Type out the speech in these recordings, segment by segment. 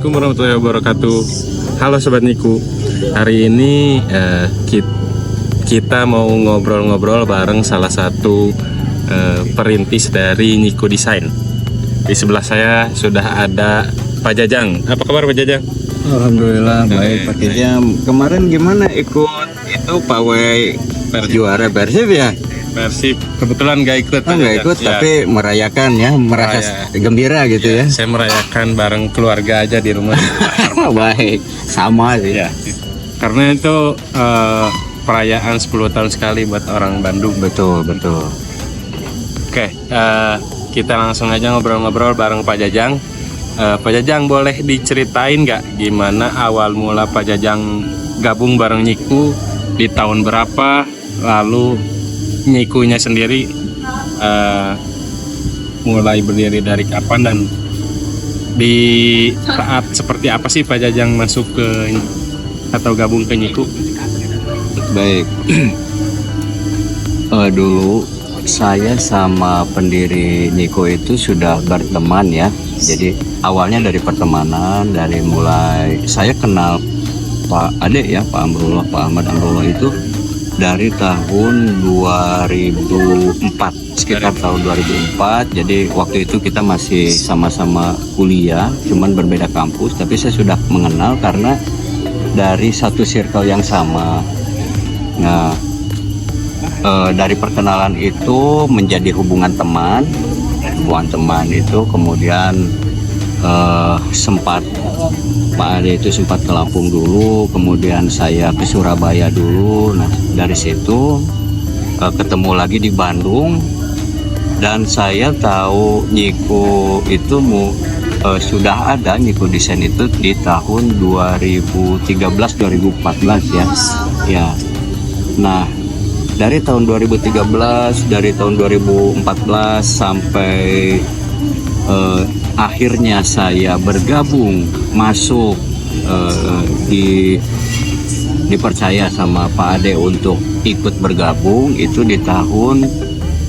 Assalamualaikum warahmatullahi wabarakatuh. Halo Sobat Niku. Hari ini kita mau ngobrol-ngobrol bareng salah satu perintis dari Niku Design. Di sebelah saya sudah ada Pak Jajang. Apa kabar Pak Jajang? Alhamdulillah baik Pak Jajang. Kemarin gimana ikut itu pawai juara Persib ya? Persib kebetulan nggak ikut. Nggak ikut ya. Tapi merayakan ya, merasa gembira gitu ya. Saya merayakan bareng keluarga aja di rumah. Baik, sama sih ya. Karena itu perayaan 10 tahun sekali buat orang Bandung. Betul. Oke, kita langsung aja ngobrol-ngobrol bareng Pak Jajang. Pak Jajang boleh diceritain nggak gimana awal mula Pak Jajang gabung bareng Niku di tahun berapa, lalu Nikunya sendiri mulai berdiri dari kapan, dan di saat seperti apa sih Pak Jajang masuk ke atau gabung ke Niku? Baik. Dulu saya sama pendiri Niku itu sudah berteman ya. Jadi awalnya dari pertemanan, dari mulai saya kenal Pak Ade ya, Pak Ahmad Amrullah itu dari tahun 2004, sekitar tahun 2004. Jadi waktu itu kita masih sama-sama kuliah, cuman berbeda kampus, tapi saya sudah mengenal karena dari satu circle yang sama. Nah, dari perkenalan itu menjadi hubungan teman itu, kemudian sempat Pak Ade itu sempat ke Lampung dulu, kemudian saya ke Surabaya dulu. Nah, dari situ ketemu lagi di Bandung, dan saya tahu Niku itu sudah ada Niku Design itu di tahun 2013-2014 ya. Ya. Nah, dari tahun 2013, dari tahun 2014 sampai akhirnya saya bergabung masuk dipercaya sama Pak Ade untuk ikut bergabung itu di tahun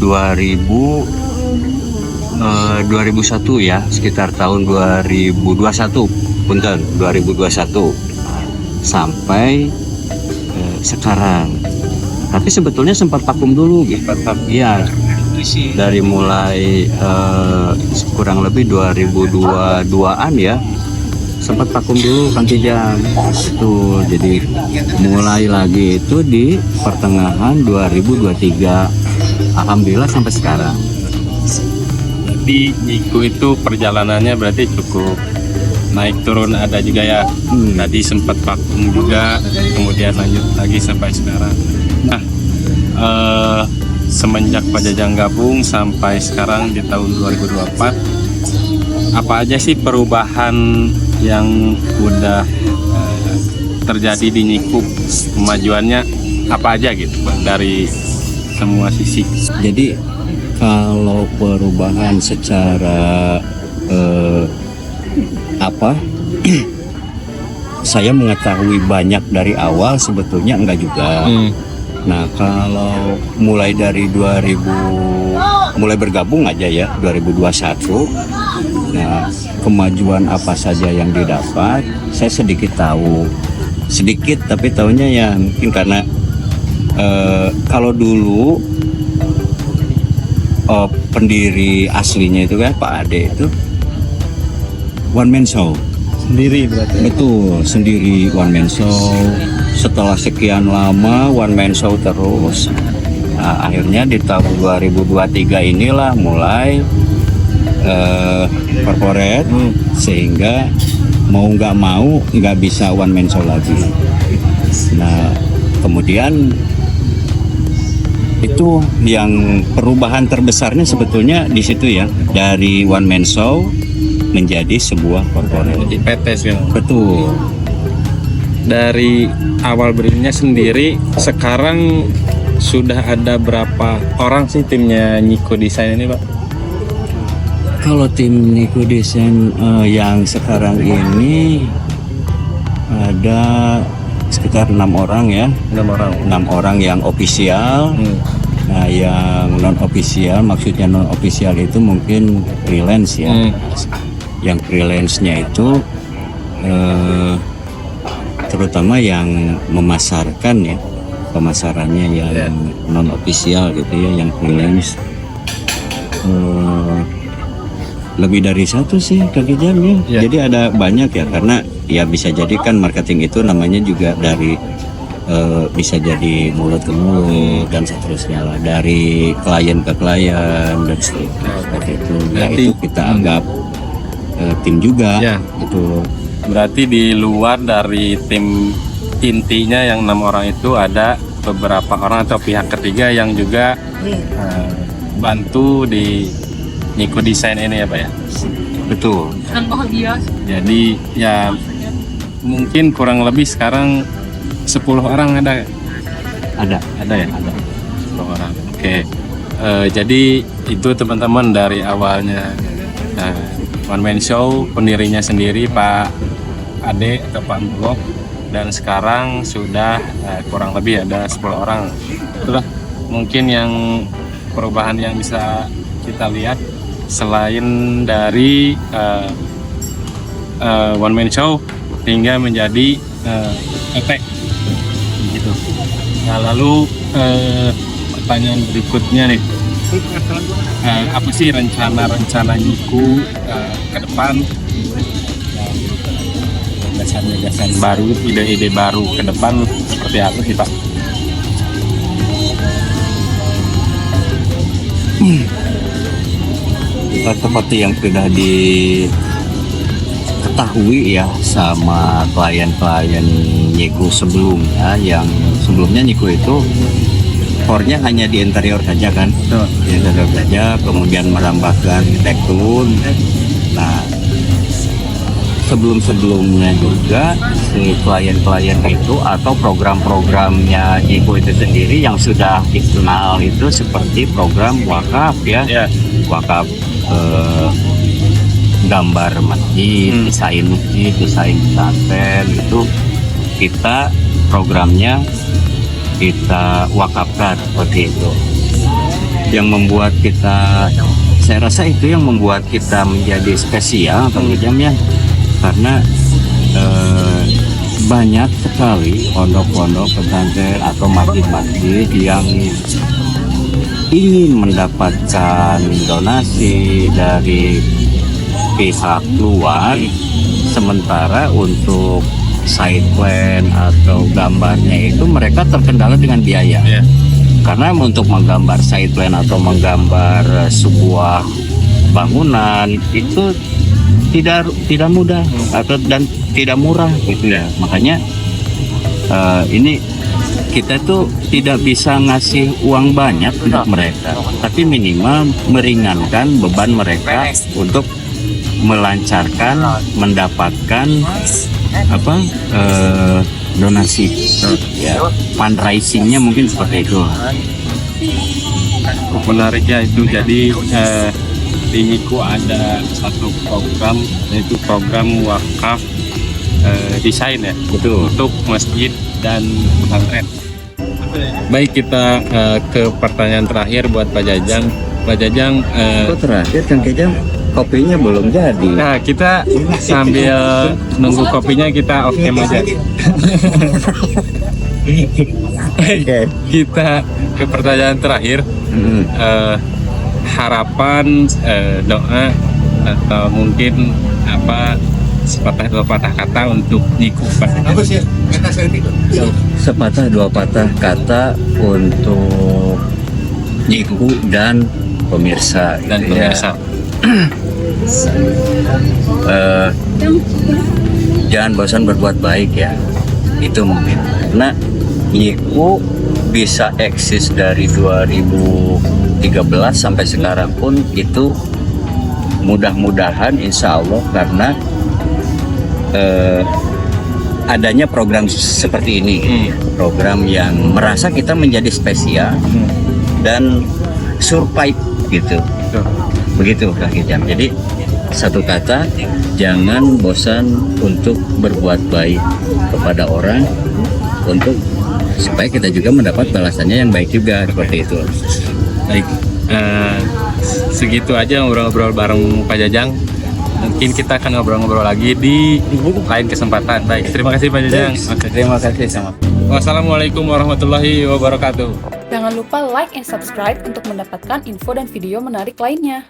2001 ya, sekitar tahun 2021 sampai sekarang. Tapi sebetulnya sempat vakum dulu gitu. Iya. Dari mulai kurang lebih 2022-an ya, sempat vakum dulu Kang Jajang itu. Jadi mulai lagi itu di pertengahan 2023. Alhamdulillah sampai sekarang. Di Niku itu perjalanannya berarti cukup naik turun ada juga ya. Tadi sempat vakum juga, kemudian lanjut lagi sampai sekarang. Nah, semenjak Pak Jajang gabung sampai sekarang di tahun 2024, apa aja sih perubahan yang udah terjadi di Niku? Kemajuannya apa aja gitu Pak, dari semua sisi? Jadi kalau perubahan secara saya mengetahui banyak dari awal, sebetulnya enggak juga. Nah, kalau mulai dari mulai bergabung aja ya 2021. Nah, kemajuan apa saja yang didapat saya sedikit tahu. Sedikit tapi tahunya ya mungkin karena kalau dulu pendiri aslinya itu kan Pak Ade itu one man show. Sendiri berarti? Betul, sendiri one man show. Setelah sekian lama one man show terus. Nah, akhirnya di tahun 2023 inilah mulai corporate, sehingga mau nggak bisa one man show lagi. Nah, kemudian itu yang perubahan terbesarnya sebetulnya di situ ya, dari one man show menjadi sebuah corporate. Jadi PT kan? Betul. Dari awal berdirinya sendiri, sekarang sudah ada berapa orang sih timnya Niku Design ini Pak? Kalau tim Niku Design yang sekarang ini ada sekitar 6 orang ya. 6 orang yang ofisial. Nah, yang non ofisial, maksudnya non ofisial itu mungkin freelance ya. Yang freelance-nya itu terutama yang memasarkan ya, pemasarannya yang non official gitu ya, yang freelance. Lebih dari satu sih Kang Ijam ya. Jadi ada banyak ya, karena ya bisa jadi kan marketing itu namanya juga dari bisa jadi mulut ke mulut dan seterusnya lah, dari klien ke klien dan seterusnya seperti itu. Ya itu kita anggap tim juga gitu. Berarti di luar dari tim intinya yang 6 orang itu ada beberapa orang atau pihak ketiga yang juga bantu di Niko Desain ini ya Pak ya? Betul. Jadi ya mungkin kurang lebih sekarang 10 orang ada ya? Ada ya? Ada 10 orang. Oke. Jadi itu teman-teman dari awalnya One Man Show, pendirinya sendiri Pak Ade atau Pak Mbok, dan sekarang sudah kurang lebih ada 10 orang. Itulah mungkin yang perubahan yang bisa kita lihat selain dari One Man Show hingga menjadi efek gitu. Nah lalu pertanyaan berikutnya nih, apa sih rencana Niko ke depan, gagasan baru, ide-ide baru ke depan seperti apa sih Pak? Seperti yang sudah diketahui ya sama klien-klien Niko sebelumnya, yang sebelumnya Niko itu core-nya hanya di interior saja kan, di interior saja, kemudian merambah ke arsitektur. Nah sebelum-sebelumnya juga si klien-klien itu atau program-programnya Niko itu sendiri yang sudah dikenal itu seperti program wakaf ya, wakaf gambar masjid, desain pesantren itu kita programnya kita wakafkan seperti itu. Yang membuat kita, saya rasa itu yang membuat kita menjadi spesial Kang Ijam ya, karena banyak sekali pondok-pondok pesantren atau masjid-masjid yang ingin mendapatkan donasi dari pihak luar, sementara untuk side plan atau gambarnya itu mereka terkendala dengan biaya. Karena untuk menggambar side plan atau menggambar sebuah bangunan itu tidak mudah dan tidak murah gitu ya. Makanya ini kita tuh tidak bisa ngasih uang banyak untuk mereka, tapi minimal meringankan beban mereka untuk melancarkan mendapatkan donasi ya, fundraisingnya mungkin seperti itu. Menariknya itu, jadi di Niko ada satu program, yaitu program wakaf desain ya. Betul. Untuk masjid dan pesantren. Baik, kita ke pertanyaan terakhir buat Pak Jajang. Pak Jajang, Terakhir Kang Ijam, kopinya belum jadi. nah kita sambil nunggu kopinya kita off cam aja. Kita ke pertanyaan terakhir. Harapan, doa, atau mungkin apa sepatah dua patah kata untuk Niko. Sepatah dua patah kata untuk Niko dan pemirsa. Jangan bosan berbuat baik ya, itu mungkin karena Niko bisa eksis dari 2013 sampai sekarang pun itu mudah-mudahan insya Allah karena adanya program seperti ini, program yang merasa kita menjadi spesial dan survive gitu. Begitu Kang Ijam. Jadi satu kata, jangan bosan untuk berbuat baik kepada orang untuk supaya kita juga mendapat balasannya yang baik juga, seperti itu. Baik, segitu aja ngobrol-ngobrol bareng Pak Jajang. Mungkin kita akan ngobrol-ngobrol lagi di lain kesempatan. Baik, terima kasih Pak Jajang. Oke, terima kasih sama. Wassalamualaikum warahmatullahi wabarakatuh. Jangan lupa like and subscribe untuk mendapatkan info dan video menarik lainnya.